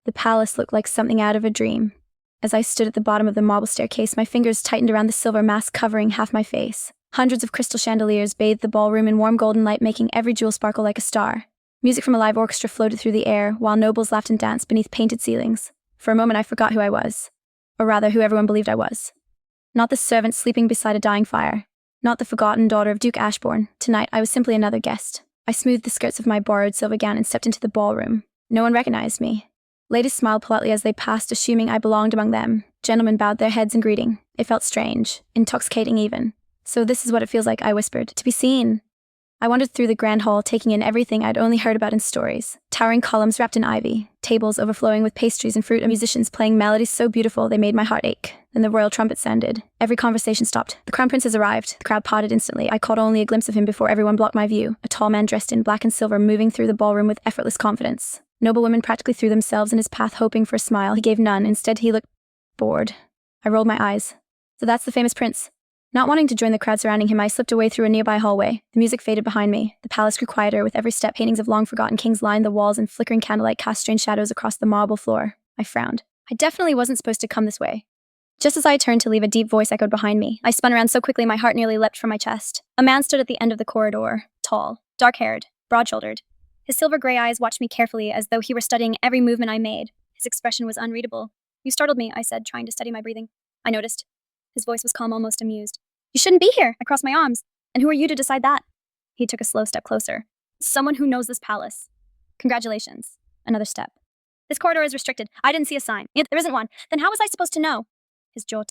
The palace looked like something out of a dream. As I stood at the bottom of the marble staircase, my fingers tightened around the silver mask covering half my face. Hundreds of crystal chandeliers bathed the ballroom in warm golden light, making every jewel sparkle like a star. Music from a live orchestra floated through the air, while nobles laughed and danced beneath painted ceilings. For a moment I forgot who I was. Or rather, who everyone believed I was. Not the servant sleeping beside a dying fire. Not the forgotten daughter of Duke Ashbourne. Tonight, I was simply another guest. I smoothed the skirts of my borrowed silver gown and stepped into the ballroom. No one recognized me. Ladies smiled politely as they passed, assuming I belonged among them. Gentlemen bowed their heads in greeting. It felt strange, intoxicating even. So this is what it feels like, I whispered. To be seen. I wandered through the grand hall, taking in everything I'd only heard about in stories. Towering columns wrapped in ivy, tables overflowing with pastries and fruit, and musicians playing melodies so beautiful they made my heart ache. Then the royal trumpet sounded. Every conversation stopped. The crown prince has arrived. The crowd parted instantly. I caught only a glimpse of him before everyone blocked my view. A tall man dressed in black and silver, moving through the ballroom with effortless confidence. Noblewomen practically threw themselves in his path, hoping for a smile. He gave none. Instead, he looked bored. I rolled my eyes. So that's the famous prince. Not wanting to join the crowd surrounding him, I slipped away through a nearby hallway. The music faded behind me. The palace grew quieter with every step. Paintings of long-forgotten kings lined the walls, and flickering candlelight cast strange shadows across the marble floor. I frowned. I definitely wasn't supposed to come this way. Just as I turned to leave, a deep voice echoed behind me. I spun around so quickly my heart nearly leapt from my chest. A man stood at the end of the corridor, tall, dark-haired, broad-shouldered. His silver-gray eyes watched me carefully, as though he were studying every movement I made. His expression was unreadable. "You startled me," I said, trying to steady my breathing. I noticed. His voice was calm, almost amused. "You shouldn't be here," I crossed my arms. "And who are you to decide that?" He took a slow step closer. "Someone who knows this palace." "Congratulations." Another step. "This corridor is restricted. I didn't see a sign." "There isn't one. Then how was I supposed to know?" His jaw